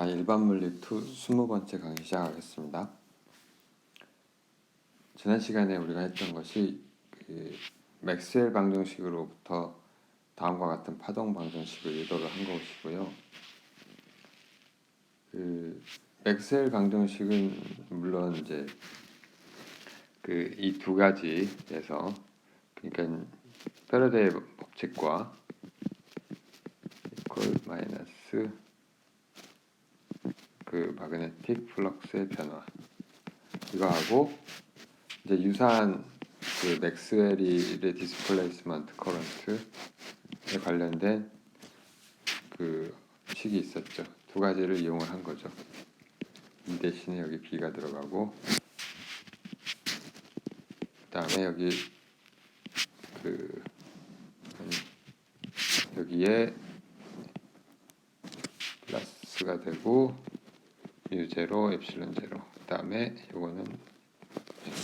일반 물리 2 20번째 강의 시작하겠습니다. 지난 시간에 우리가 했던 것이 맥스웰 방정식으로부터 다음과 같은 파동 방정식을 유도를 한 것이고요. 맥스웰 방정식은 물론 이제 이 두 가지에서, 그러니까 패러데이 법칙과 이퀄 마이너스 마그네틱 플럭스의 변화, 이거하고 이제 유사한 맥스웰의 디스플레이스먼트 커런트에 관련된 식이 있었죠. 두 가지를 이용을 한 거죠. 이 대신에 여기 B가 들어가고, 그 다음에 여기에 플러스가 되고 뮤0 엡실론 0, 그 다음에 요거는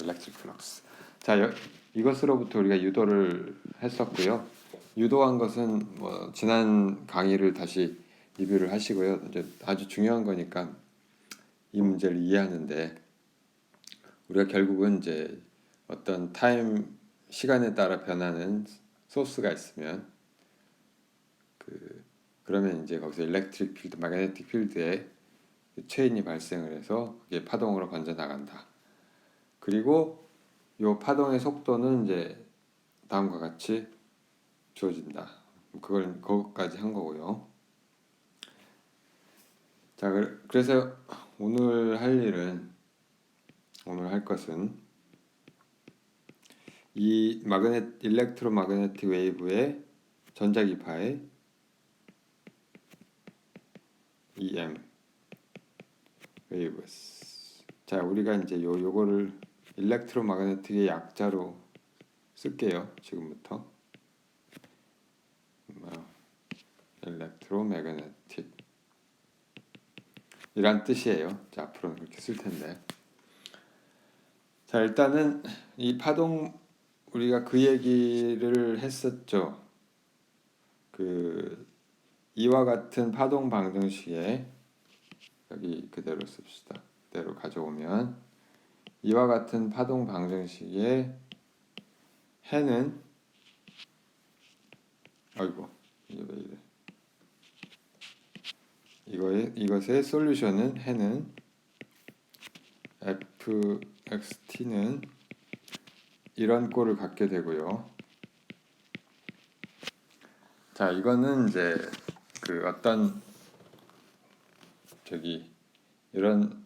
일렉트릭 플럭스. 자, 이것으로부터 우리가 유도를 했었고요. 유도한 것은 지난 강의를 다시 리뷰를 하시고요. 이제 아주 중요한 거니까 이 문제를 이해하는데, 우리가 결국은 이제 어떤 시간에 따라 변하는 소스가 있으면 그러면 이제 거기서 일렉트릭 필드, 마그네틱 필드에 체인이 발생을 해서 이게 파동으로 번져 나간다. 그리고 이 파동의 속도는 이제 다음과 같이 주어진다. 그것까지 한 거고요. 자, 그래서 오늘 할 것은 이 일렉트로마그네틱 웨이브의 전자기파의 EM 웨이브스. 자, 우리가 이제 요거를 일렉트로마그네틱의 약자로 쓸게요. 지금부터 일렉트로매그네틱 이란 뜻이에요. 자, 앞으로는 그렇게 쓸 텐데. 자, 일단은 이 파동, 우리가 그 얘기를 했었죠. 이와 같은 파동 방정식에, 여기 그대로 씁시다. 그대로 가져오면 이와 같은 파동 방정식의 해는, 아이고 이게 왜 이래? 이것의 솔루션은 해는 fxt는 이런 꼴을 갖게 되고요. 자, 이거는 이제 어떤 이런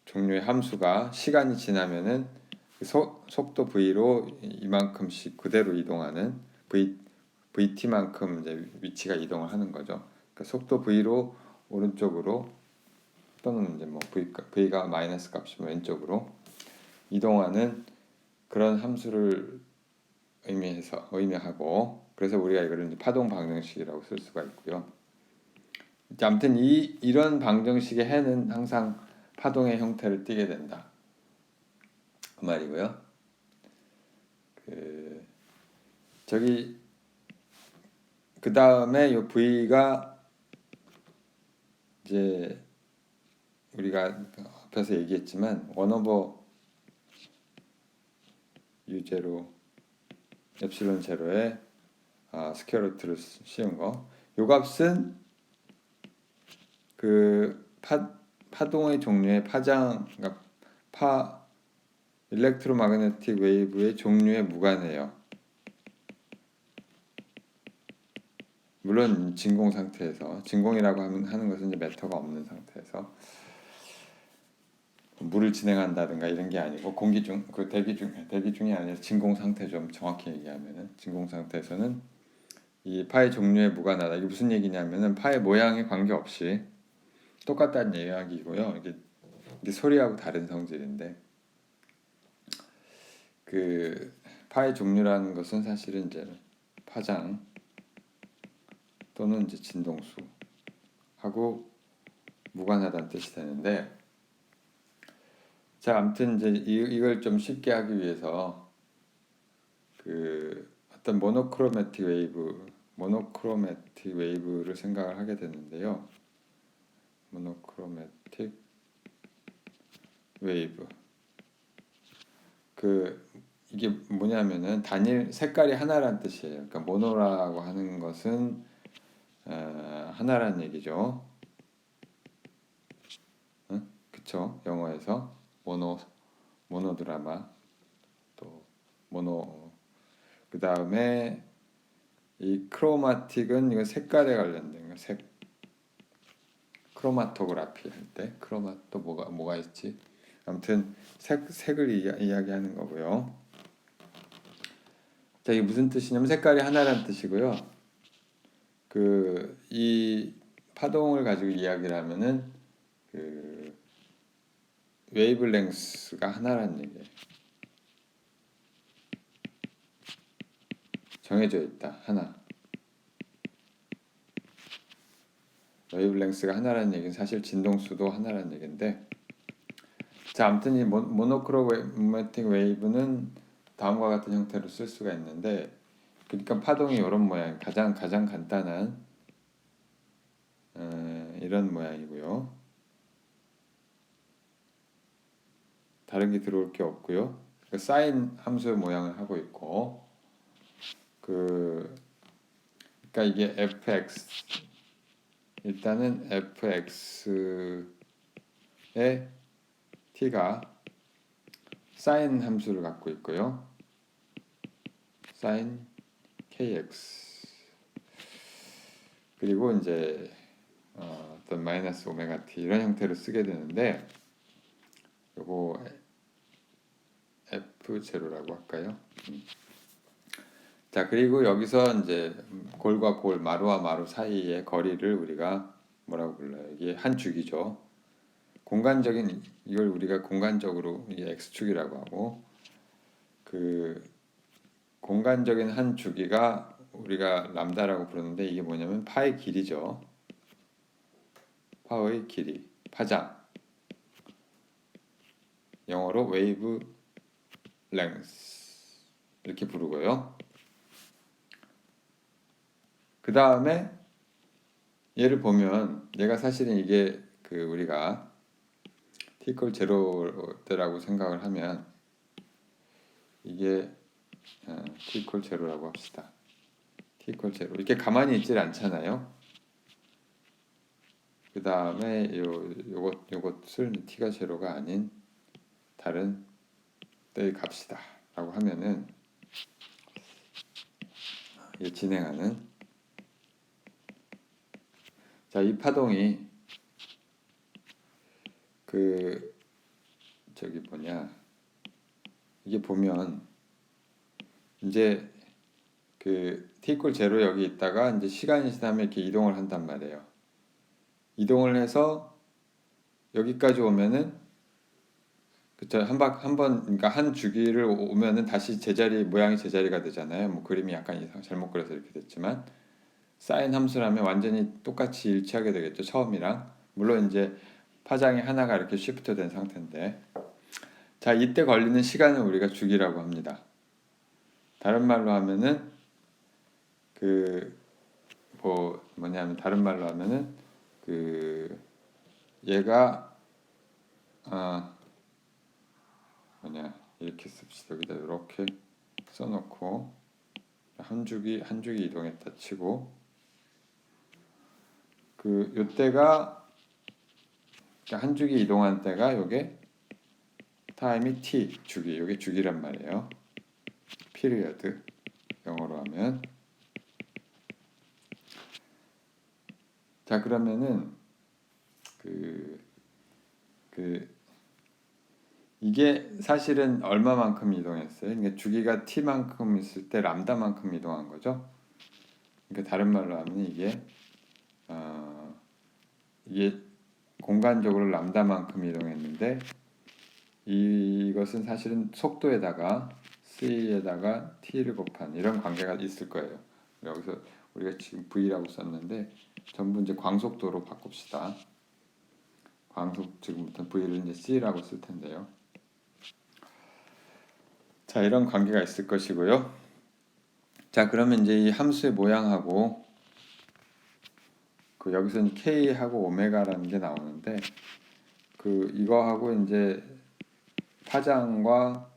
종류의 함수가 시간이 지나면은 속도 v로 이만큼씩 그대로 이동하는 vt만큼 이제 위치가 이동을 하는 거죠. 그러니까 속도 v로 오른쪽으로, 또는 이제 v가 마이너스 값이면 왼쪽으로 이동하는 그런 함수를 의미하고, 그래서 우리가 이거를 이제 파동 방정식이라고 쓸 수가 있고요. 아무튼 이런 방정식의 해는 항상 파동의 형태를 띠게 된다, 그 말이고요. 그 다음에 요 V가 이제 우리가 앞에서 얘기했지만 1/u0 엡실론 제로에 스퀘어 루트를 씌운 거. 요 값은 파동의 종류의 그러니까 일렉트로마그네틱 웨이브의 종류에 무관해요. 물론 진공 상태에서, 진공이라고 하는 것은 이제 매터가 없는 상태에서 물을 진행한다든가 이런 게 아니고, 대기 중이 아니라 진공 상태, 좀 정확히 얘기하면은 진공 상태에서는 이 파의 종류에 무관하다. 이게 무슨 얘기냐면은 파의 모양에 관계없이 똑같다는 이야기고요. 이게 소리하고 다른 성질인데, 파의 종류라는 것은 사실은 이제 파장 또는 이제 진동수 하고 무관하다는 뜻이 되는데, 자, 아무튼 이제 이걸 좀 쉽게 하기 위해서 어떤 모노크로매틱 웨이브를 생각을 하게 되는데요. 모노크로매틱 웨이브. 그 이게 뭐냐면은 단일 색깔이 하나란 뜻이에요. 그러니까 모노라고 하는 것은 하나란 얘기죠. 응? 그쵸? 영어에서 모노 드라마 또 모노 그 다음에 이 크로마틱은 이거 색깔에 관련된 거. 크로마토그라피 할 때 크로마토 뭐가 있지? 아무튼 색을 이야기하는 거고요. 자, 이게 무슨 뜻이냐면 색깔이 하나란 뜻이고요. 이 파동을 가지고 이야기를 하면은 그 웨이블랭스가 하나란 얘기예요. 정해져 있다. 하나. 웨이블랭스가 하나라는 얘기는 사실 진동수도 하나라는 얘기인데, 자, 아무튼 이 모노크로매틱 웨이브는 다음과 같은 형태로 쓸 수가 있는데, 그러니까 파동이 이런 모양, 가장 간단한 이런 모양이고요. 다른 게 들어올 게 없고요. 그 사인 함수 모양을 하고 있고, 그러니까 이게 fx 일단은 fx의 t가 사인 함수를 갖고 있고요. 사인 kx 그리고 이제 어떤 마이너스 오메가 t 이런 형태로 쓰게 되는데 요거 f0라고 할까요? 자, 그리고 여기서 이제 골과 골, 마루와 마루 사이의 거리를 우리가 뭐라고 불러요? 이게 한 축이죠. 공간적인 이걸 우리가 공간적으로 이게 x축이라고 하고 그 공간적인 한 주기가 우리가 람다라고 부르는데 이게 뭐냐면 파의 길이죠. 파의 길이, 파장. 영어로 웨이브 랭스 이렇게 부르고요. 그 다음에 얘를 보면 얘가 사실은 이게 우리가 t = 0 때라고 생각을 하면 이게 t = 0라고 합시다. t = 0 이렇게 가만히 있질 않잖아요. 그 다음에 요것을 t가 0가 아닌 다른 때의 값이다 라고 하면은 진행하는 자, 이 파동이 이게 보면 이제 t = 0 여기 있다가 이제 시간이 지나면 이렇게 이동을 한단 말이에요. 이동을 해서 여기까지 오면은 그쵸 한번 그러니까 한 주기를 오면은 다시 모양이 제자리가 되잖아요. 뭐 그림이 약간 잘못 그려서 이렇게 됐지만 사인 함수라면 완전히 똑같이 일치하게 되겠죠. 처음이랑 물론 이제 파장이 하나가 이렇게 시프트 된 상태인데 자, 이때 걸리는 시간을 우리가 주기라고 합니다. 다른 말로 하면은 다른 말로 하면은 얘가 이렇게 씁시다. 여기다 이렇게 써놓고 한 주기 이동했다 치고 요때가 한 주기 이동한 때가 요게 타임이 t 주기 요게 주기란 말이에요. 피리어드 영어로 하면 자, 그러면은 이게 사실은 얼마만큼 이동했어요? 그러니까 주기가 t만큼 있을 때 람다만큼 이동한 거죠. 그러니까 다른 말로 하면 이게 공간적으로 람다만큼 이동했는데 이것은 사실은 속도에다가 c에다가 t를 곱한 이런 관계가 있을 거예요. 여기서 우리가 지금 v라고 썼는데 전부 이제 광속도로 바꿉시다. 지금부터 v를 이제 c라고 쓸 텐데요. 자, 이런 관계가 있을 것이고요. 자, 그러면 이제 이 함수의 모양하고 그 여기서 K하고 오메가라는 게 나오는데 그 이거하고 이제 파장과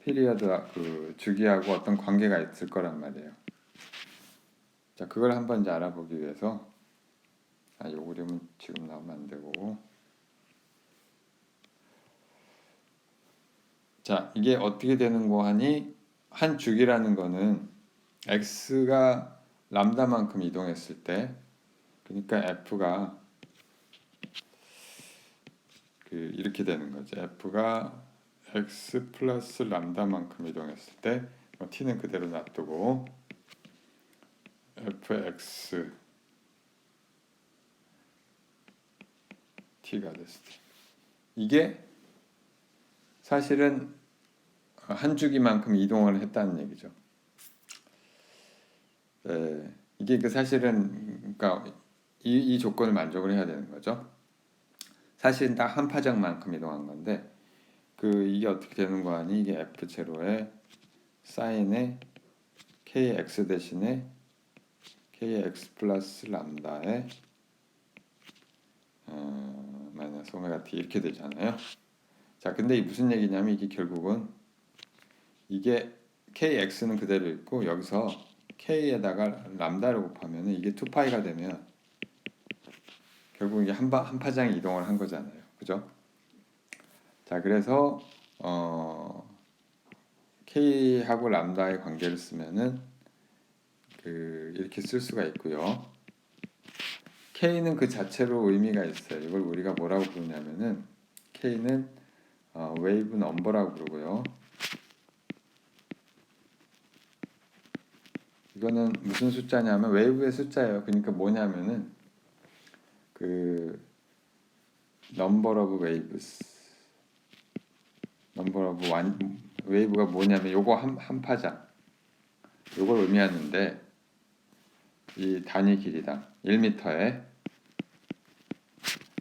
피리어드 그 주기하고 어떤 관계가 있을 거란 말이에요. 자, 그걸 한번 이제 알아보기 위해서 요 그림은 지금 나오면 안 되고, 자, 이게 어떻게 되는 거 하니 한 주기라는 거는 x가 람다만큼 이동했을 때, 그러니까 f가 그 이렇게 되는 거죠. f가 x 플러스 람다만큼 이동했을 때 t는 그대로 놔두고 fx t가 됐을 때 이게 사실은 한 주기만큼 이동을 했다는 얘기죠. 이게 그 사실은 그러니까 이 조건을 만족을 해야 되는 거죠. 사실은 딱 한 파장만큼 이동한 건데 그 이게 어떻게 되는 거 아니 이게 f 제로에 사인에 kx 대신에 kx 플러스 람다에 마이너스 오메가 t 이렇게 되잖아요. 자, 근데 이 무슨 얘기냐면 이게 결국은 이게 kx는 그대로 있고 여기서 k에다가 람다를 곱하면 이게 2파이가 되면 결국 이게 한 파장이 이동을 한 거잖아요. 그죠? 자, 그래서 k하고 람다의 관계를 쓰면은 그 이렇게 쓸 수가 있고요. k는 그 자체로 의미가 있어요. 이걸 우리가 뭐라고 부르냐면은 k는 웨이브 넘버라고 부르고요. 이거는 무슨 숫자냐면 웨이브의 숫자예요. 그러니까 뭐냐면은 그 number of waves, number of 웨이브가 뭐냐면 요거 한 파장, 요걸 의미하는데 이 단위 길이당 1m에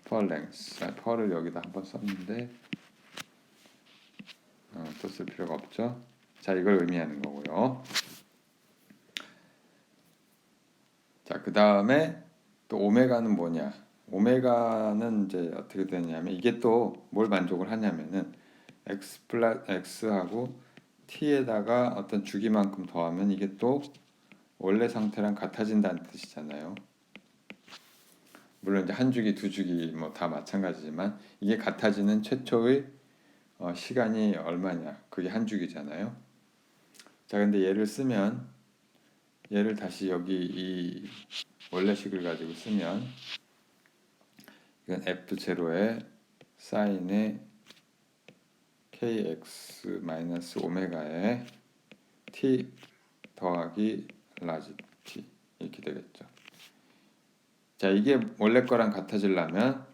per length, per를 여기다 한번 썼는데 또 쓸 필요가 없죠. 자, 이걸 의미하는 거고요. 자, 그 다음에 또 오메가는 뭐냐? 오메가는 이제 어떻게 되냐면 이게 또 뭘 만족을 하냐면은 x 플러스 x하고 t에다가 어떤 주기만큼 더하면 이게 또 원래 상태랑 같아진다는 뜻이잖아요. 물론 이제 한 주기, 두 주기 뭐 다 마찬가지지만 이게 같아지는 최초의 시간이 얼마냐? 그게 한 주기잖아요. 자, 근데 얘를 쓰면 얘를 다시 여기 이 원래식을 가지고 쓰면 이건 f0의 사인의 kx 마이너스 오메가에 t 더하기 라지 t 이렇게 되겠죠. 자, 이게 원래 거랑 같아지려면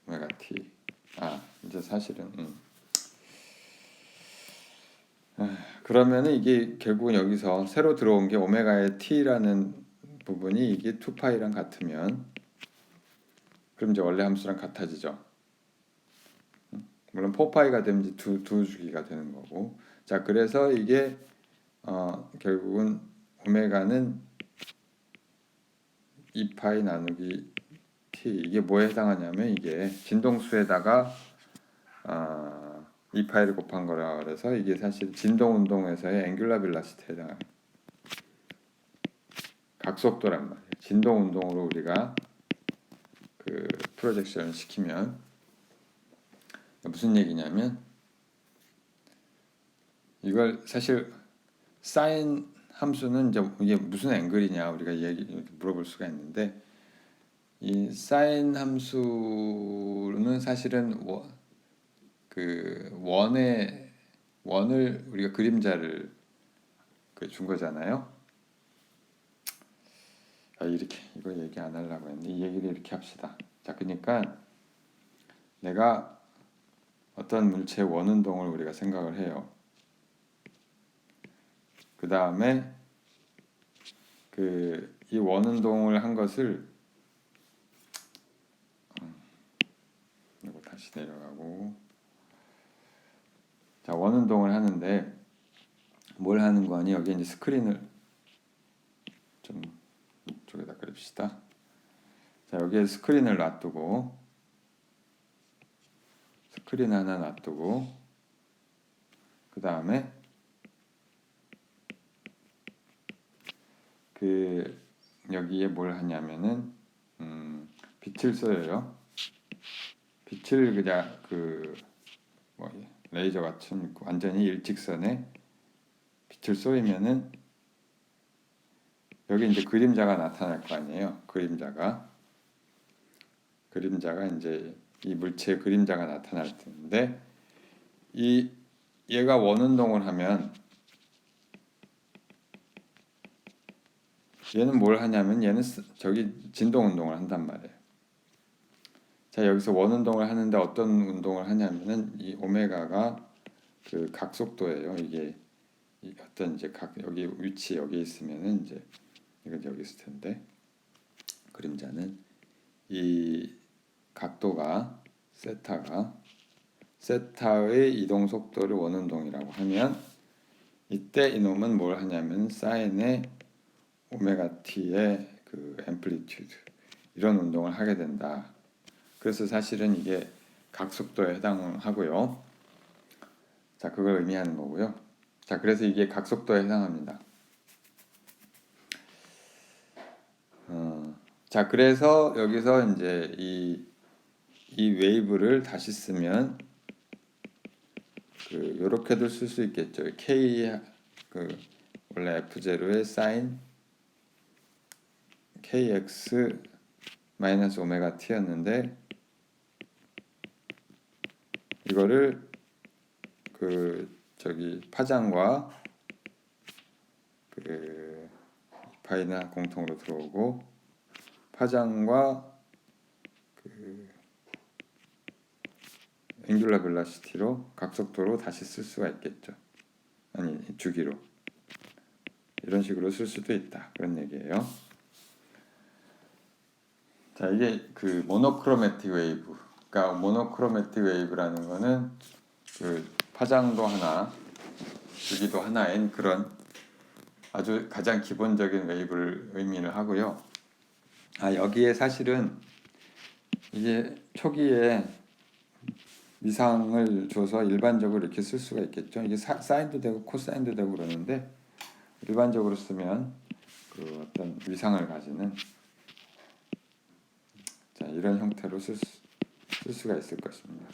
오메가 t 이제 사실은 그러면은 이게 결국은 여기서 새로 들어온 게 오메가의 t라는 부분이 이게 2파이랑 같으면 그럼 이제 원래 함수랑 같아지죠. 물론 4파이가 되면 이제 두 주기가 되는 거고. 자, 그래서 이게 결국은 오메가는 2파이 나누기 t 이게 뭐에 해당하냐면 이게 진동수에다가 2파이를 곱한 거라 그래서 이게 사실 진동 운동에서의 앵귤러 벨라시티에 해당하는 각속도란 말이에요. 진동 운동으로 우리가 그 프로젝션 시키면 무슨 얘기냐면 이걸 사실 사인 함수는 이제 이게 무슨 앵글이냐 우리가 물어볼 수가 있는데 이 사인 함수는 사실은 그 원을 우리가 그림자를 준 거잖아요. 이렇게 이거 얘기 안 하려고 했는데 이 얘기를 이렇게 합시다. 자, 그러니까 내가 어떤 물체의 원운동을 우리가 생각을 해요. 그 다음에 이 원운동을 한 것을 이거 다시 내려가고 자, 원운동을 하는데 뭘 하는 거니? 여기 이제 스크린을 좀 이쪽에다 그립시다. 자, 여기에 스크린을 놔두고 스크린 하나 놔두고 그 다음에 그 여기에 뭘 하냐면은 빛을 쏘여요. 빛을 그냥 뭐 레이저 같은 완전히 일직선에 빛을 쏘이면은 여기 이제 그림자가 나타날 거 아니에요. 그림자가 이제 이 물체의 그림자가 나타날 텐데 얘가 원운동을 하면 얘는 뭘 하냐면 얘는 저기 진동 운동을 한단 말이에요. 자, 여기서 원운동을 하는데 어떤 운동을 하냐면은 이 오메가가 그 각속도예요. 이게 어떤 이제 여기 위치 여기 있으면은 이제 이건 여기 있을 텐데 그림자는 이 각도가 세타의 이동 속도를 원운동이라고 하면 이때 이놈은 뭘 하냐면 사인의 오메가 t의 그 앰플리튜드 이런 운동을 하게 된다. 그래서 사실은 이게 각속도에 해당하고요. 자, 그걸 의미하는 거고요. 자, 그래서 이게 각속도에 해당합니다. 자, 그래서 여기서 이제 이 웨이브를 다시 쓰면 요렇게도 쓸 수 있겠죠. K 원래 F0의 사인 KX 마이너스 오메가 t였는데 이거를 저기 파장과 파이나 공통으로 들어오고 파장과 앵귤러 벨로시티로 각속도로 다시 쓸 수가 있겠죠. 아니 주기로 이런 식으로 쓸 수도 있다 그런 얘기예요. 자, 이게 모노크로매틱 웨이브. 그러니까 모노크로매틱 웨이브라는 거는 파장도 하나, 주기도 하나인 그런 아주 가장 기본적인 웨이브를 의미를 하고요. 여기에 사실은 이게 초기에 위상을 줘서 일반적으로 이렇게 쓸 수가 있겠죠. 이게 사인도 되고 코사인도 되고 그러는데 일반적으로 쓰면 어떤 위상을 가지는 자, 이런 형태로 쓸 수가 있을 것입니다.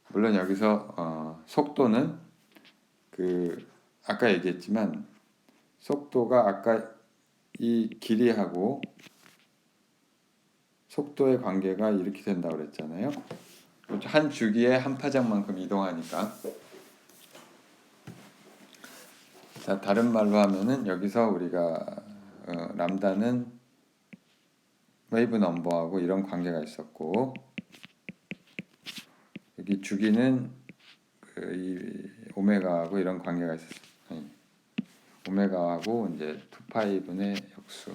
물론 여기서 속도는 아까 얘기했지만 속도가 아까 이 길이하고 속도의 관계가 이렇게 된다고 그랬잖아요. 한 주기에 한 파장만큼 이동하니까. 자, 다른 말로 하면은 여기서 우리가 람다는 웨이브 넘버하고 이런 관계가 있었고 여기 주기는 이 오메가하고 이런 관계가 있었어요. 오메가하고 이제 2파이분의 역수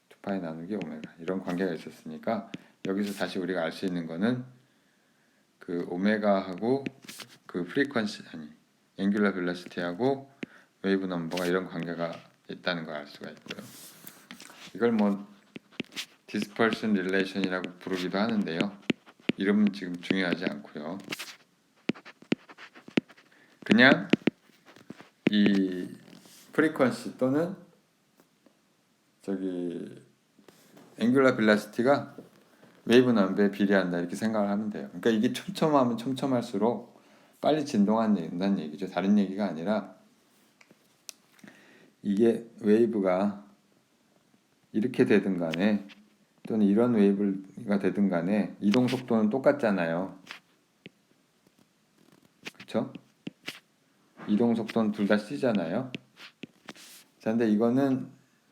2파이 나누기 오메가 이런 관계가 있었으니까 여기서 다시 우리가 알 수 있는 거는 오메가하고 프리퀀시 앵귤러 벨로시티하고 웨이브 넘버가 이런 관계가 있다는 걸 알 수가 있고요. 이걸 뭐 디스퍼션 릴레이션이라고 부르기도 하는데요. 이름은 지금 중요하지 않고요. 그냥 이 프리퀀시 또는 앵귤러 벨로시티가 웨이브 넘버에 비례한다 이렇게 생각을 하면 돼요. 그러니까 이게 촘촘하면 촘촘할수록 빨리 진동한다는 얘기죠. 다른 얘기가 아니라 이게 웨이브가 이렇게 되든 간에 또는 이런 웨이브가 되든 간에 이동 속도는 똑같잖아요. 그렇죠? 이동 속도는 둘 다 c잖아요. 자, 근데 이거는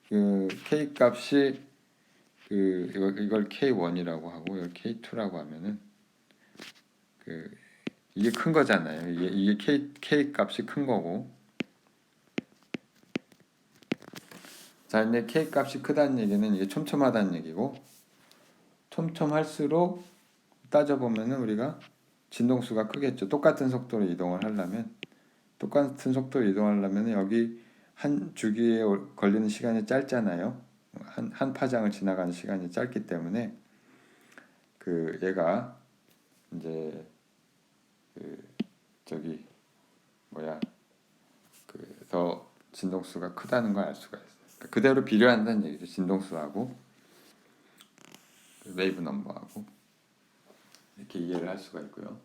k 값이 이걸 K1이라고 하고 이걸 K2라고 하면은 이게 큰 거잖아요. 이게 K 값이 큰 거고. 자, 근데 K 값이 크다는 얘기는 이게 촘촘하다는 얘기고 촘촘할수록 따져보면은 우리가 진동수가 크겠죠. 똑같은 속도로 이동을 하려면 여기 한 주기에 걸리는 시간이 짧잖아요. 한 파장을 지나가는 시간이 짧기 때문에 그 얘가 이제 그 저기 뭐야 그 더 진동수가 크다는 걸 알 수가 있어요. 그러니까 그대로 비례한다는 얘기죠. 진동수하고 그 웨이브 넘버하고 이렇게 이해를 할 수가 있고요.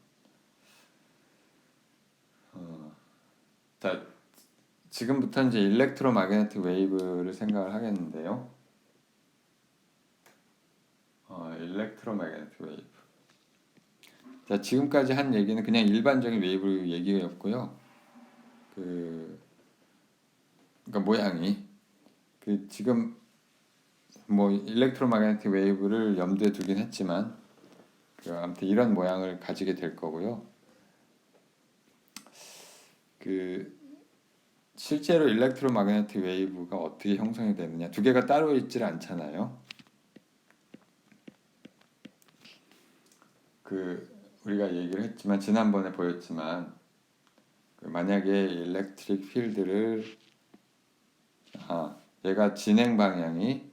자, 지금부터 이제 일렉트로마그네틱 웨이브를 생각을 하겠는데요. 일렉트로마그네틱 웨이브. 자, 지금까지 한 얘기는 그냥 일반적인 웨이브 얘기였고요. 그러니까 모양이 지금 뭐 일렉트로마그네틱 웨이브를 염두에 두긴 했지만 아무튼 이런 모양을 가지게 될 거고요. 실제로 일렉트로마그네틱 웨이브가 어떻게 형성이 되느냐, 두 개가 따로 있질 않잖아요. 우리가 얘기를 했지만 지난번에 보였지만 만약에 일렉트릭 필드를 얘가 진행 방향이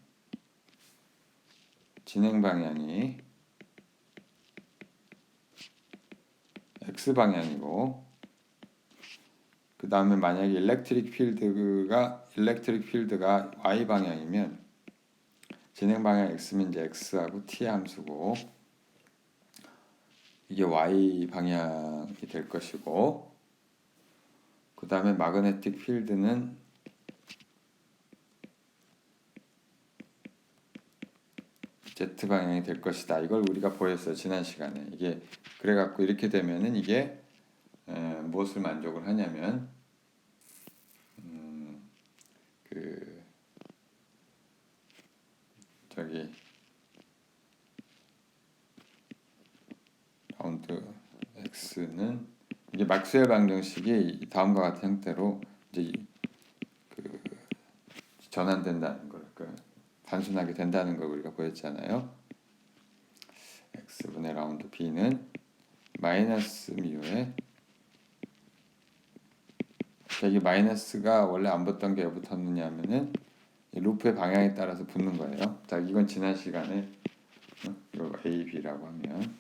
x 방향이고 그 다음에 만약에 일렉트릭 필드가 y 방향이면 진행 방향 x면 이제 x하고 t 함수고 이게 y 방향이 될 것이고 그 다음에 마그네틱 필드는 z 방향이 될 것이다. 이걸 우리가 보였어요. 지난 시간에. 이게 그래갖고 이렇게 되면은 이게 무엇을 만족을 하냐면 라운드 x는 이게 막스웰 방정식이 다음과 같은 형태로 이제 전환된다는 걸, 단순하게 된다는 걸 우리가 보였잖아요. x분의 라운드 b는 마이너스 미우에 이 마이너스가 원래 안 붙던 게 왜 붙었느냐 하면은 루프의 방향에 따라서 붙는 거예요. 자, 이건 지난 시간에 이거 A, B라고 하면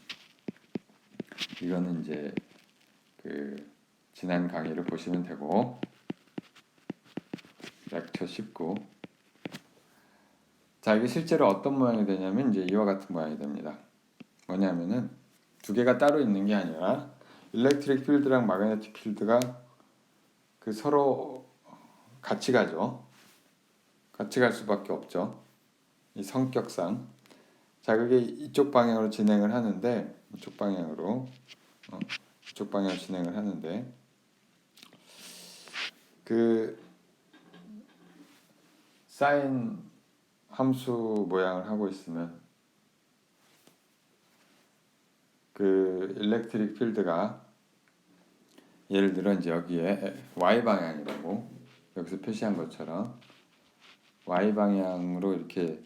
이거는 이제 지난 강의를 보시면 되고 렉처 19. 자, 이게 실제로 어떤 모양이 되냐면 이제 이와 같은 모양이 됩니다. 뭐냐면은 두 개가 따로 있는 게 아니라 일렉트릭 필드랑 마그네틱 필드가 서로 같이 가죠. 같이 갈 수밖에 없죠. 이 성격상. 자, 그게 이쪽 방향으로 진행을 하는데 이쪽 방향으로 진행을 하는데 사인 함수 모양을 하고 있으면 일렉트릭 필드가 예를 들어 이제 여기에 y 방향이라고 여기서 표시한 것처럼 y 방향으로 이렇게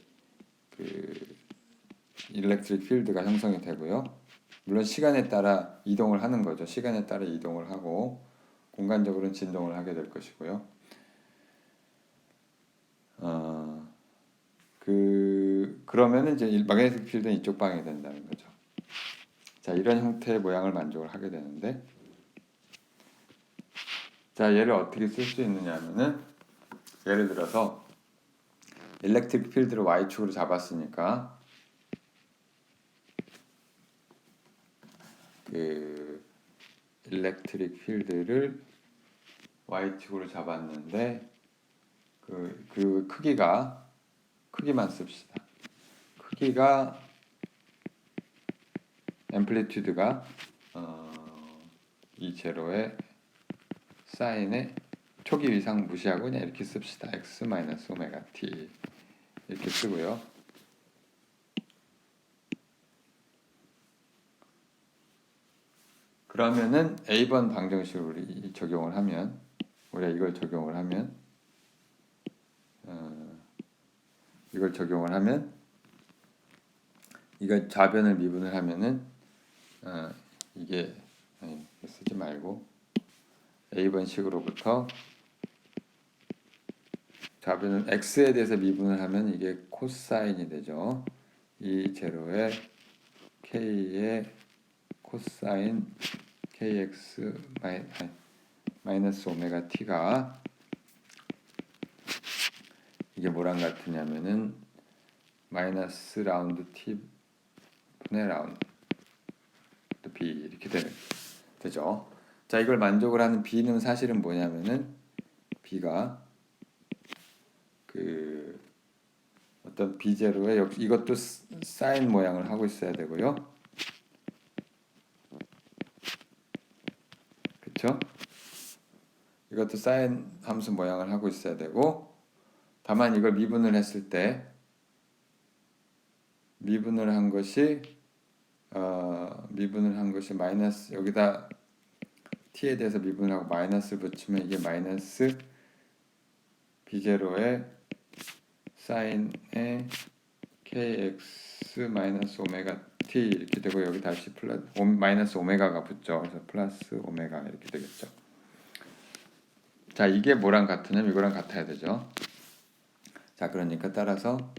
일렉트릭 필드가 형성이 되고요. 물론 시간에 따라 이동을 하는 거죠. 시간에 따라 이동을 하고 공간적으로는 진동을 하게 될 것이고요. 그러면은 이제 마그네틱 필드는 이쪽 방향이 된다는 거죠. 자, 이런 형태의 모양을 만족을 하게 되는데, 자, 얘를 어떻게 쓸 수 있느냐 하면은 예를 들어서 일렉트릭 필드를 y축으로 잡았으니까 일렉트릭 필드를 y축으로 잡았는데 크기만 씁시다. 크기가 앰플리튜드가 이 제로의 사인의 초기 위상 무시하고 그냥 이렇게 씁시다. x 마이너스 오메가 t 이렇게 쓰고요. 그러면은 A번 방정식을 우리가 이걸 적용을 하면 이걸 좌변을 미분을 하면은 이게 아니, 쓰지 말고 A번식으로부터 좌변은 x에 대해서 미분을 하면 이게 코사인이 되죠. 이 제로에 k의 코사인 kx 마이너스 오메가 t가 이게 뭐랑 같으냐면은 마이너스 라운드 t 분의 라운드 b 이렇게 되죠. 자, 이걸 만족을 하는 b는 사실은 뭐냐면은 b가 그 어떤 b0에 이것도 사인 모양을 하고 있어야 되고요. 그렇죠? 이것도 사인 함수 모양을 하고 있어야 되고, 다만 이걸 미분을 했을 때 미분을 한 것이 마이너스, 여기다 t에 대해서 미분을 하고 마이너스를 붙이면 이게 마이너스 b0의 사인의 kx 마이너스 오메가 t 이렇게 되고, 여기 다시 마이너스 오메가가 붙죠. 그래서 플러스 오메가 이렇게 되겠죠. 자, 이게 뭐랑 같으냐면 이거랑 같아야 되죠. 자, 그러니까 따라서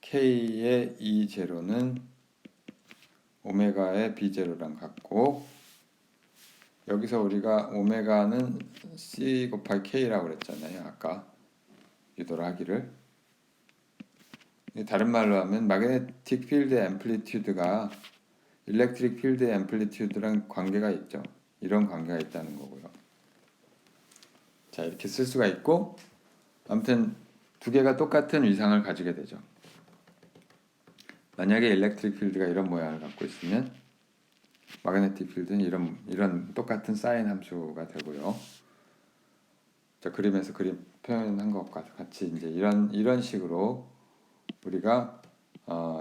k의 e 제로는 오메가의 b 제로랑 같고, 여기서 우리가 오메가는 c 곱하기 k라고 그랬잖아요. 아까 유도를 하기를. 다른 말로 하면 마그네틱 필드의 앰플리튜드가 일렉트릭 필드의 앰플리튜드랑 관계가 있죠. 이런 관계가 있다는 거고요. 자, 이렇게 쓸 수가 있고, 아무튼 두 개가 똑같은 위상을 가지게 되죠. 만약에 일렉트릭 필드가 이런 모양을 갖고 있으면 마그네틱 필드는 이런 똑같은 사인 함수가 되고요. 자, 그림에서 그림 표현한 것과 같이 이제 이런 식으로 우리가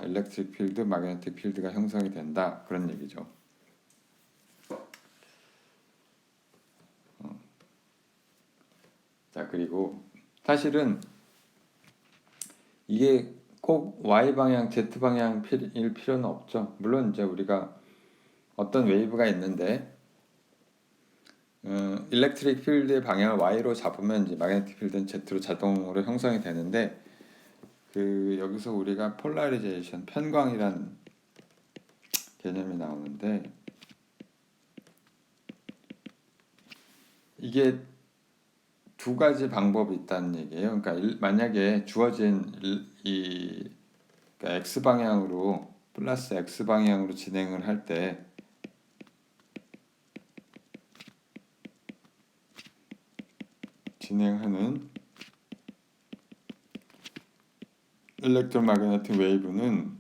일렉트릭 필드, 마그네틱 필드가 형성이 된다, 그런 얘기죠. 자, 그리고 사실은 이게 꼭 y 방향, z 방향일 필요는 없죠. 물론 이제 우리가 어떤 웨이브가 있는데 일렉트릭 필드의 방향을 y로 잡으면 이제 마그네틱 필드는 z로 자동으로 형성이 되는데, 여기서 우리가 폴라리제이션, 편광이라는 개념이 나오는데, 이게 두 가지 방법이 있다는 얘기예요. 그러니까 만약에 주어진 그러니까 x 방향으로 플러스 x 방향으로 진행을 할 때 진행하는 일렉트로마그네틱 웨이브는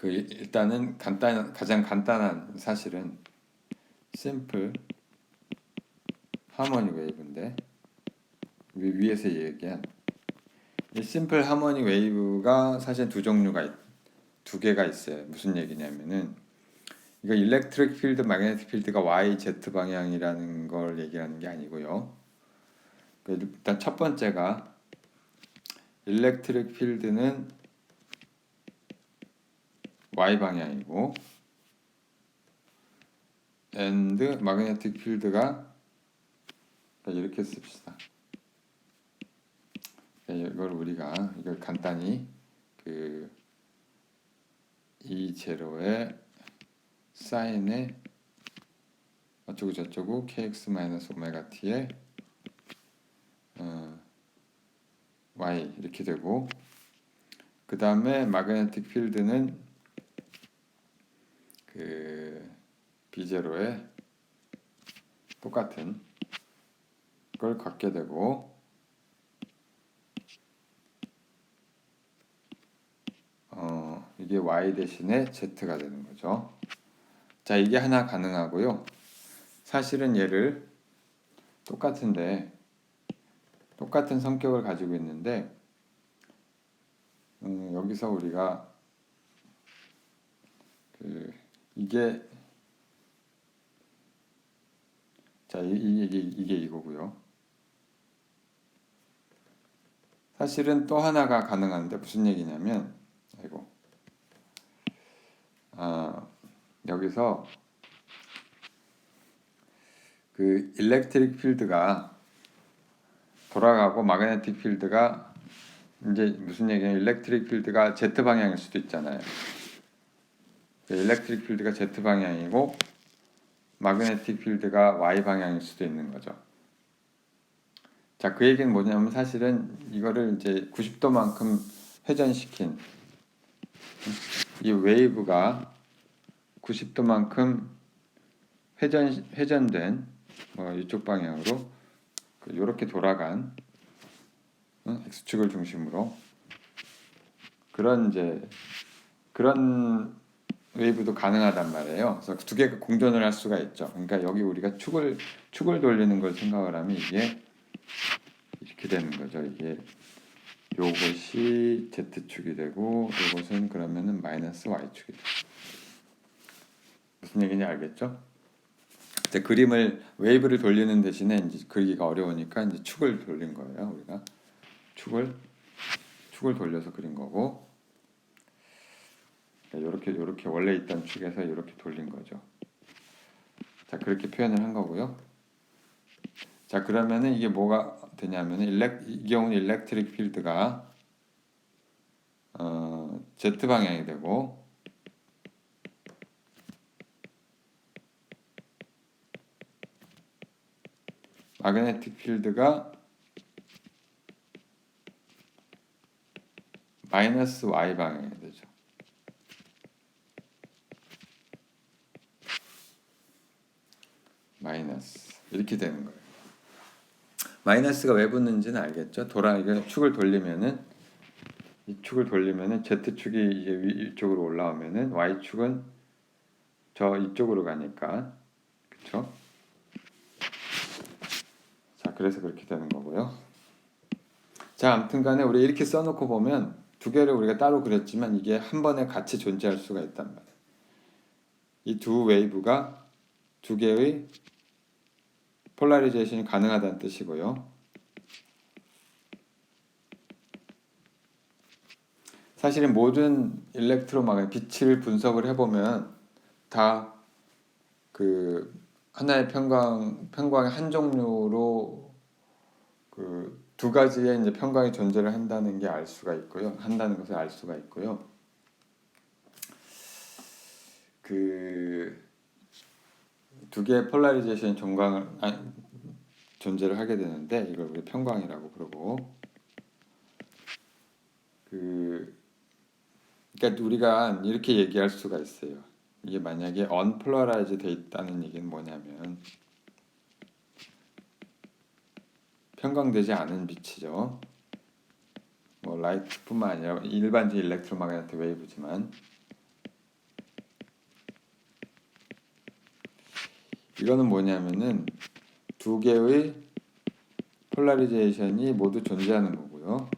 일단은 가장 간단한 사실은 심플 하모니 웨이브인데, 위에서 얘기한 이 심플 하모니 웨이브가 사실 두 개가 있어요. 무슨 얘기냐면은 이거 일렉트릭 필드, 마그네틱 필드가 y, z 방향이라는 걸 얘기하는 게 아니고요. 일단 첫 번째가 일렉트릭 필드는 y 방향이고, and 마그네틱 필드가 이렇게 씁시다. 이걸 간단히 이 제로의 사인의 어쩌고 저쩌고 kx 마이너스 오메가 t의 y 이렇게 되고, 그 다음에 마그네틱 필드는 b0에 똑같은 걸 갖게 되고, 이게 y 대신에 z가 되는 거죠. 자, 이게 하나 가능하고요. 사실은 얘를 똑같은 성격을 가지고 있는데, 여기서 우리가 이게 이거고요. 사실은 또 하나가 가능한데 무슨 얘기냐면, 여기서 그 일렉트릭 필드가 돌아가고 마그네틱 필드가 이제 무슨 얘기냐면 일렉트릭 필드가 Z 방향일 수도 있잖아요. 일렉트릭 필드가 Z 방향이고 마그네틱 필드가 Y 방향일 수도 있는 거죠. 자, 그 얘기는 뭐냐면 사실은 이거를 이제 90도만큼 회전시킨 이 웨이브가 90도만큼 회전된 이쪽 방향으로 이렇게 돌아간 X축을 중심으로 그런 웨이브도 가능하단 말이에요. 그래서 두 개가 공존을 할 수가 있죠. 그러니까 여기 우리가 축을 돌리는 걸 생각을 하면 이게 이렇게 되는 거죠. 이게 요것이 Z축이 되고 요것은 그러면은 마이너스 Y축이 돼요. 무슨 얘기인지 알겠죠? 이제 웨이브를 돌리는 대신에 이제 그리기가 어려우니까 이제 축을 돌린 거예요. 우리가 축을 돌려서 그린 거고, 이렇게 원래 있던 축에서 이렇게 돌린 거죠. 자, 그렇게 표현을 한 거고요. 자, 그러면은 이게 뭐가 되냐면은 이 경우는 일렉트릭 필드가 Z 방향이 되고 마그네틱 필드가 마이너스 Y 방향이 되죠. 마이너스 이렇게 되는 거예요. 마이너스가 왜 붙는지는 알겠죠? 이게 축을 돌리면은 이 축을 돌리면은 Z축이 이제 이쪽으로 올라오면은 Y축은 저 이쪽으로 가니까, 그렇죠? 자, 그래서 그렇게 되는 거고요. 자, 아무튼간에 우리 이렇게 써놓고 보면 두 개를 우리가 따로 그렸지만 이게 한 번에 같이 존재할 수가 있단 말이에요. 이 두 웨이브가 두 개의 폴라리제이션이 가능하다는 뜻이고요. 사실은 모든 빛을 분석을 해보면 다 그 하나의 편광의 한 종류로 그 두 가지의 이제 편광이 존재를 한다는 게 알 수가 있고요. 한다는 것을 알 수가 있고요. 그 두 개의 폴라리제이션이 존재를 하게 되는데 이걸 우리 편광이라고 부르고, 그러니까 우리가 이렇게 얘기할 수가 있어요. 이게 만약에 언폴라라이즈 돼 있다는 얘기는 뭐냐면 편광되지 않은 빛이죠. 뭐 라이트뿐만 아니라 일반적인 일렉트로마그네틱 웨이브지만, 이거는 뭐냐면은 두 개의 폴라리제이션이 모두 존재하는 거고요.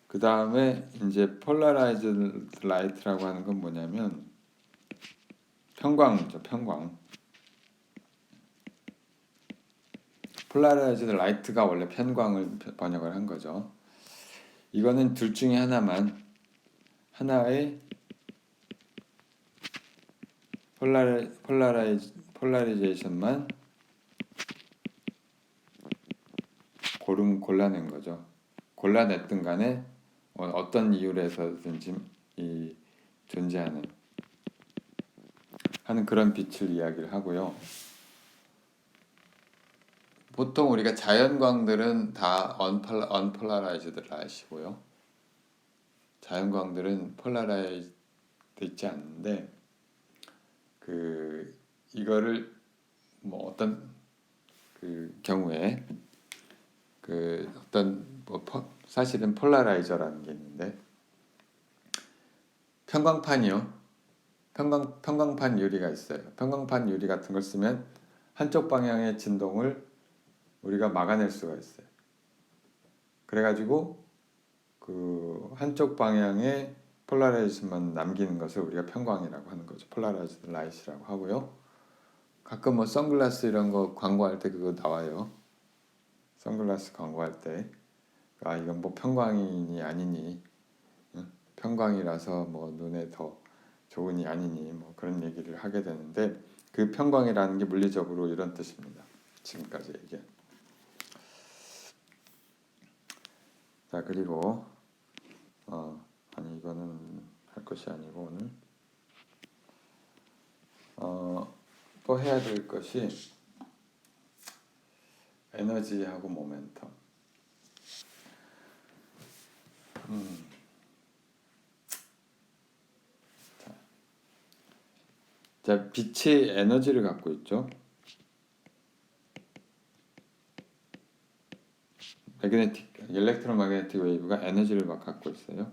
그 다음에 이제 폴라라이즈 라이트라고 하는 건 뭐냐면 편광이죠. 편광. 폴라라이즈 라이트가 원래 편광을 번역을 한 거죠. 이거는 둘 중에 하나의 폴라리제이션만 골라낸 거죠. 골라냈든 간에 어떤 이유로 해서든지 존재하는 하는 그런 빛을 이야기를 하고요. 보통 우리가 자연광들은 다 언폴라라이즈드 라이트이고요. 자연광들은 폴라라이즈 돼 있지 않는데 이거를 뭐 어떤 경우에 사실은 폴라라이저라는 게 있는데 편광판 유리가 있어요. 편광판 유리 같은 걸 쓰면 한쪽 방향의 진동을 우리가 막아낼 수가 있어요. 그래가지고 한쪽 방향의 폴라라이즈만 남기는 것을 우리가 편광이라고 하는 거죠. 폴라라이즈드 라이트라고 하고요. 가끔 뭐 선글라스 이런 거 광고할 때 그거 나와요. 선글라스 광고할 때 이건 뭐 편광이니 아니니 편광이라서 뭐 눈에 더 좋으니 아니니 뭐 그런 얘기를 하게 되는데 그 편광이라는 게 물리적으로 이런 뜻입니다. 지금까지 얘기한. 자 그리고 아니 이거는 할 것이 아니고 오늘 또 해야 될 것이 에너지하고 모멘텀. 자, 빛이 에너지를 갖고 있죠. 일렉트로매그네틱 웨이브가 에너지를 막 갖고 있어요.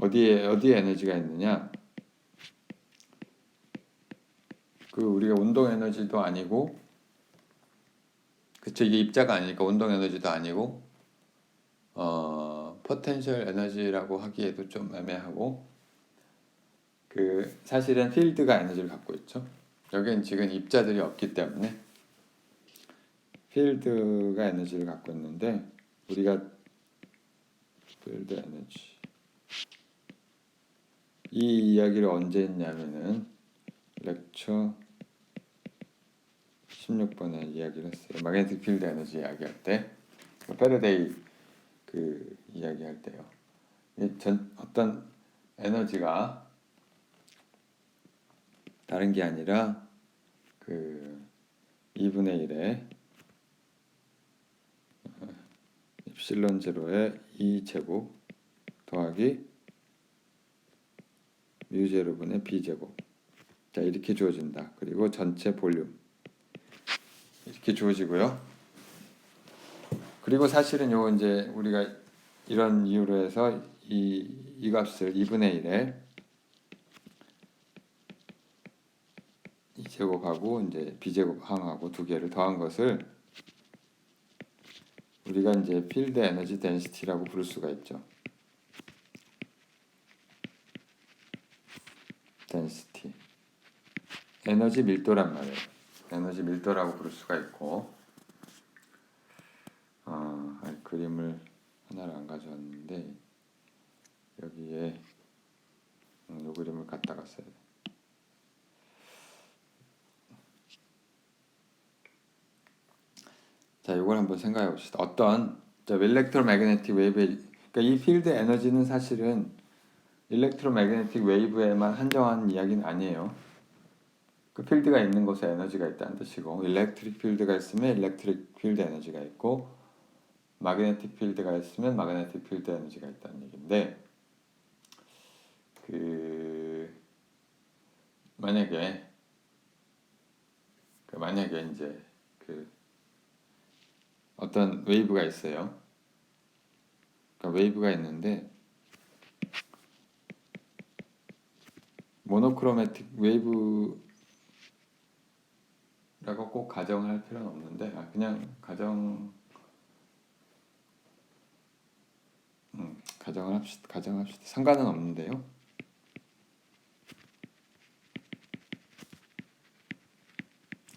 어디에 에너지가 있느냐? 그 우리가 운동 에너지도 아니고, 그쵸, 이게 입자가 아니니까 운동 에너지도 아니고, 포텐셜 에너지라고 하기에도 좀 애매하고, 그 사실은 필드가 에너지를 갖고 있죠. 여기는 지금 입자들이 없기 때문에 필드가 에너지를 갖고 있는데 우리가 필드 에너지 이 이야기를 언제 했냐면은 렉처 16번에 이야기를 했어요. 마그네틱 필드 에너지 이야기할 때 패러데이 그 이야기할 때요. 어떤 에너지가 다른 게 아니라 그 2분의 1에 입실론 제로의 2제곱 더하기 뮤 제로분의 b 제곱. 자 이렇게 주어진다. 그리고 전체 볼륨 이렇게 주어지고요. 그리고 사실은 요 이제 우리가 이런 이유로 해서 이 값을 2분의 1에 2제곱하고 이제 b제곱 항하고 두 개를 더한 것을 우리가 이제 필드 에너지 덴시티라고 부를 수가 있죠. 덴시티. 에너지 밀도란 말이에요. 에너지 밀도라고 부를 수가 있고, 그림을 하나를 안 가져왔는데 여기에 이 그림을 갖다가 써야 돼. 자, 이걸 한번 생각해 봅시다. 어떤 일렉트로매그네틱 웨이브의 그러니까 이 필드 에너지는 사실은 일렉트로매그네틱 웨이브에만 한정한 이야기는 아니에요. 그 필드가 있는 곳에 에너지가 있다는 뜻이고, 일렉트릭 필드가 있으면 일렉트릭 필드 에너지가 있고, 마그네틱 필드가 있으면 마그네틱 필드 에너지가 있다는 얘기인데, 만약에 이제 어떤 웨이브가 있어요. 그러니까 웨이브가 있는데 모노크로매틱 웨이브라고 꼭 가정할 필요는 없는데 그냥 가정합시다. 상관은 없는데요.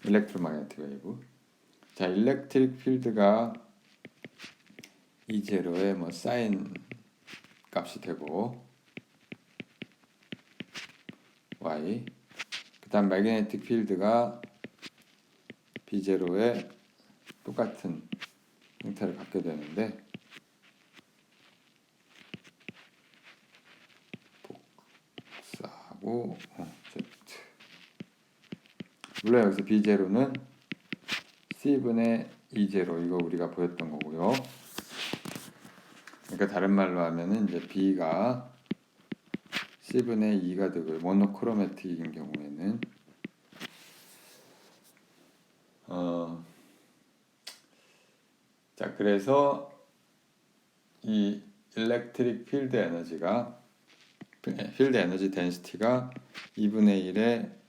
일렉트로매그네틱 웨이브. 자, 일렉트릭 필드가 E0의 뭐 사인 값이 되고 Y 그다음 매그네틱 필드가 B0의 똑같은 형태를 갖게 되는데 복사하고 Z 물론 여기서 B0는 C분의 E0 이거 우리가 보였던 거고요. 그러니까 다른 말로 하면은 이제 B가 C분의 2가 되고요. 모노크로매틱인 경우에는 자 그래서 이 일렉트릭 필드 에너지가 필드 에너지 덴시티가 2분의 1에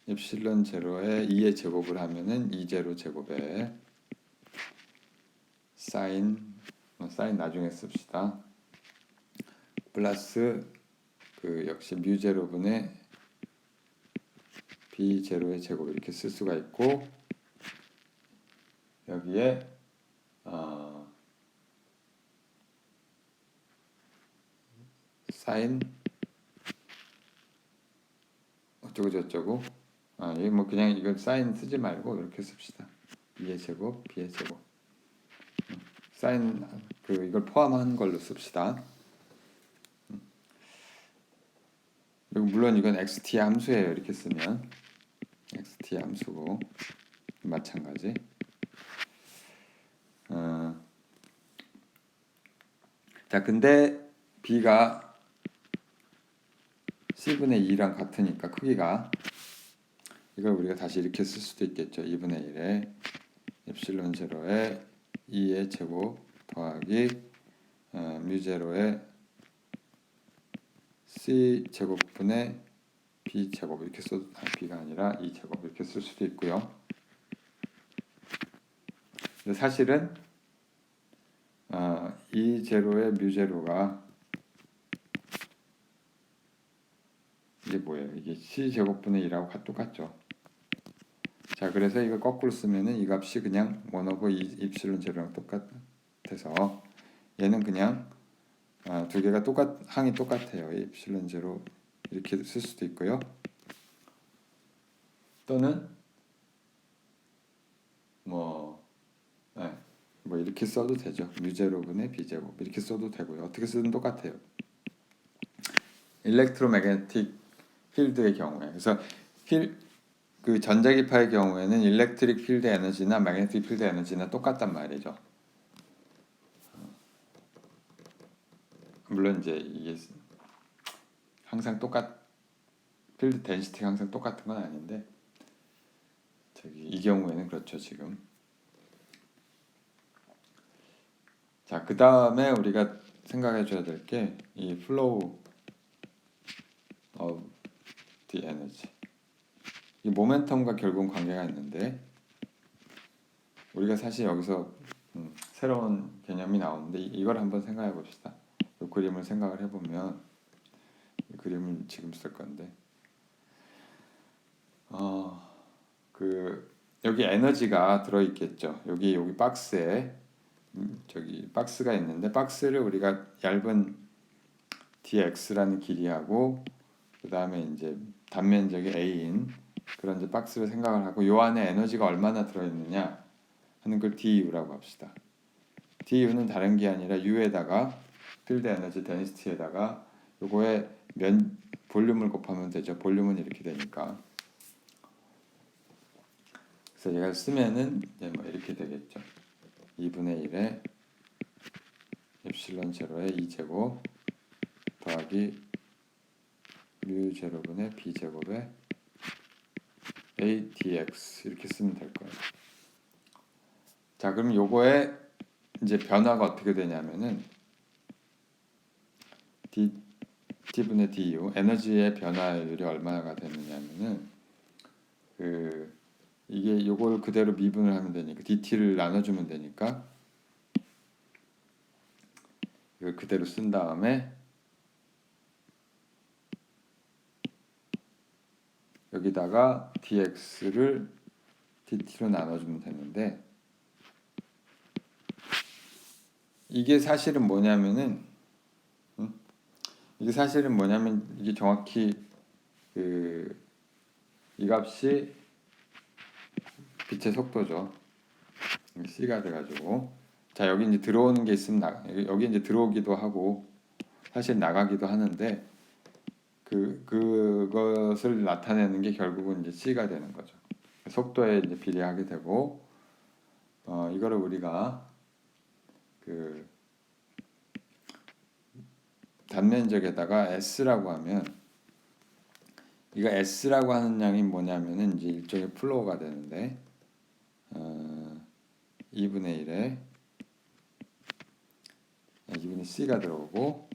입실론 제로에 2의 제곱을 하면은 2제로 제곱에 사인 나중에 씁시다. 플러스 그 역시 뮤 제로분의 b 제로의 제곱 이렇게 쓸 수가 있고 여기에 사인 어쩌고 저쩌고. 이게 뭐 그냥 이건 사인 쓰지 말고 이렇게 씁시다. 2의 제곱 b의 제곱. 사인 이걸 포함한 걸로 씁시다. 그리고 물론 이건 xt 함수예요. 이렇게 쓰면 xt 함수고 마찬가지. 자, 근데 b가 c분의 2랑 같으니까 크기가 이걸 우리가 다시 이렇게 쓸 수도 있겠죠. 2분의 1에 엡실론 제로에 2의 제곱 더하기 뮤 제로에 c 제곱분의 b 제곱 이렇게 써도 b가 아니라 2 제곱 이렇게 쓸 수도 있고요. 근데 사실은 이 제로의 뮤 제로가 이게 뭐예요? 이게 c 제곱분의 2라고 똑같죠. 자, 그래서 이거 거꾸로 쓰면은 이 값이 그냥 1/2 입실론 제로랑 똑같아서 얘는 그냥 두 개가 항이 똑같아요. 입실론 제로 이렇게 쓸 수도 있고요. 또는 뭐 이렇게 써도 되죠. 뮤제로분의 b제곱 이렇게 써도 되고요. 어떻게 쓰든 똑같아요. 일렉트로매그네틱 필드의 경우에 그래서 그 전자기파의 경우에는 일렉트릭 필드 에너지나 매그네틱 필드 에너지나 똑같단 말이죠. 물론 이제 이게 항상 필드 덴시티가 항상 똑같은 건 아닌데 이 경우에는 그렇죠. 지금 자, 그 다음에 우리가 생각해 줘야 될 게 이 flow of the energy 이 모멘텀과 결국은 관계가 있는데 우리가 사실 여기서 새로운 개념이 나오는데 이걸 한번 생각해 봅시다. 이 그림을 생각을 해보면 이 그림을 지금 쓸 건데 여기 에너지가 들어있겠죠. 여기 박스에 저기 박스가 있는데 박스를 우리가 얇은 dx라는 길이하고 그 다음에 이제 단면적이 a인 그런 이제 박스를 생각을 하고 요 안에 에너지가 얼마나 들어있느냐 하는 걸 du라고 합시다. du는 다른 게 아니라 u에다가 필드 에너지 데니시티에다가 요거에 볼륨을 곱하면 되죠. 볼륨은 이렇게 되니까. 그래서 얘가 쓰면은 이제 뭐 이렇게 되겠죠. 2분의 1에 엡실론 제로에 2제곱 더하기 뮤 제로분의 b 제곱에 a dx 이렇게 쓰면 될 거예요. 자, 그럼 요거에 이제 변화가 어떻게 되냐면은 dt분의 du 에너지의 변화율이 얼마가 되느냐면은 이게 요걸 그대로 미분을 하면 되니까 dt를 나눠주면 되니까 이걸 그대로 쓴 다음에 여기다가 dx를 dt로 나눠주면 되는데 이게 사실은 뭐냐면은 이게 정확히 이 값이 빛의 속도죠. c가 돼가지고 자, 여기 이제 들어오는 게 있으면 여기 이제 들어오기도 하고 사실 나가기도 하는데 그것을 나타내는 게 결국은 이제 c가 되는 거죠. 속도에 이제 비례하게 되고 이거를 우리가 단면적에다가 s라고 하면 이거 s라고 하는 양이 뭐냐면은 이제 일종의 플로우가 되는데 2분의 1에 2분의 c가 들어오고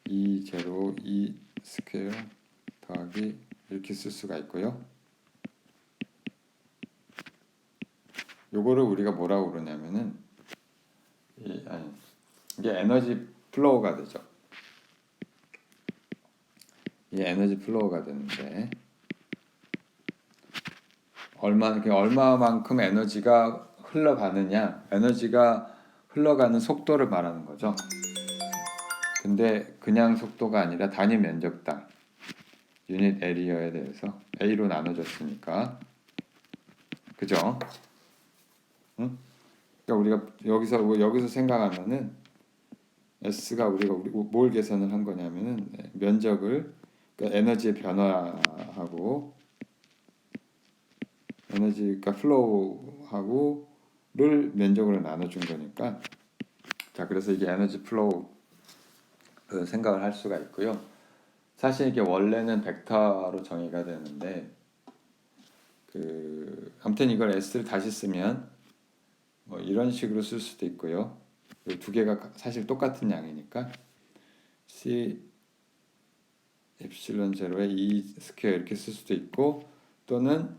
2 제로 2 스퀘어 더하기 이렇게 쓸 수가 있고요. 요거를 우리가 뭐라고 그러냐면은 이게 에너지 플로우가 되죠. 이게 에너지 플로우가 되는데 얼마만큼 에너지가 흘러가느냐, 에너지가 흘러가는 속도를 말하는 거죠. 근데 그냥 속도가 아니라 단위 면적당 유닛 에리어에 대해서 A로 나눠줬으니까 그죠? 응? 그러니까 우리가 여기서 생각하면은 S가 우리가 뭘 계산을 한 거냐면은 면적을 그러니까 에너지의 변화하고 에너지가 플로우하고를 면적으로 나눠준 거니까 자 그래서 이게 에너지 플로우 생각을 할 수가 있고요. 사실 이게 원래는 벡터로 정의가 되는데 아무튼 이걸 S를 다시 쓰면 뭐 이런 식으로 쓸 수도 있고요. 이 두 개가 사실 똑같은 양이니까 C 엡실론 제로에 E 스퀘어 이렇게 쓸 수도 있고 또는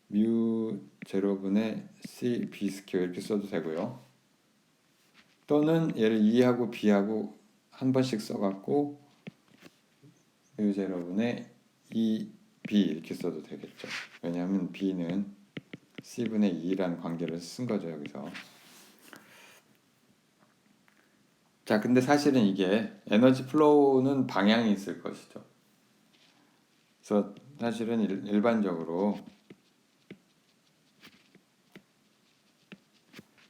뮤 제로분의 C B 스퀘어 이렇게 써도 되고요. 또는 얘를 E하고 B하고 한 번씩 써갖고 뮤 제로분의 E B 이렇게 써도 되겠죠. 왜냐하면 B는 C분의 E라는 관계를 쓴 거죠 여기서. 자, 근데 사실은 이게 에너지 플로우는 방향이 있을 것이죠. 그래서 사실은 일반적으로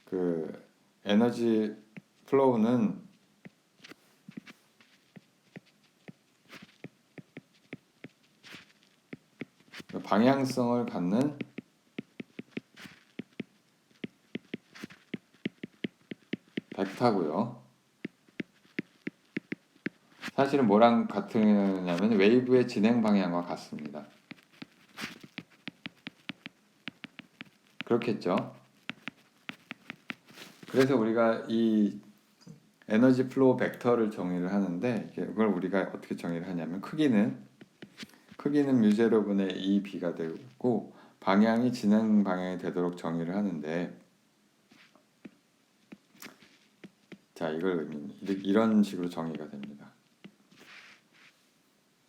그 에너지 플로우는 방향성을 갖는 벡터고요. 사실은 뭐랑 같으냐면 웨이브의 진행 방향과 같습니다. 그렇겠죠? 그래서 우리가 이 에너지 플로우 벡터를 정의를 하는데 이걸 우리가 어떻게 정의를 하냐면 크기는 뮤제로분의 2b가 되고 방향이 진행 방향이 되도록 정의를 하는데 자 이걸 이런 식으로 정의가 됩니다.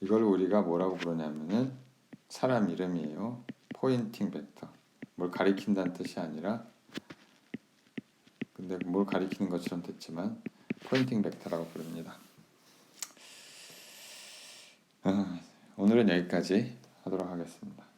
이걸 우리가 뭐라고 부르냐면은 사람 이름이에요. 포인팅 벡터. 뭘 가리킨다는 뜻이 아니라 근데 뭘 가리키는 것처럼 됐지만 포인팅 벡터라고 부릅니다. 오늘은 여기까지 하도록 하겠습니다.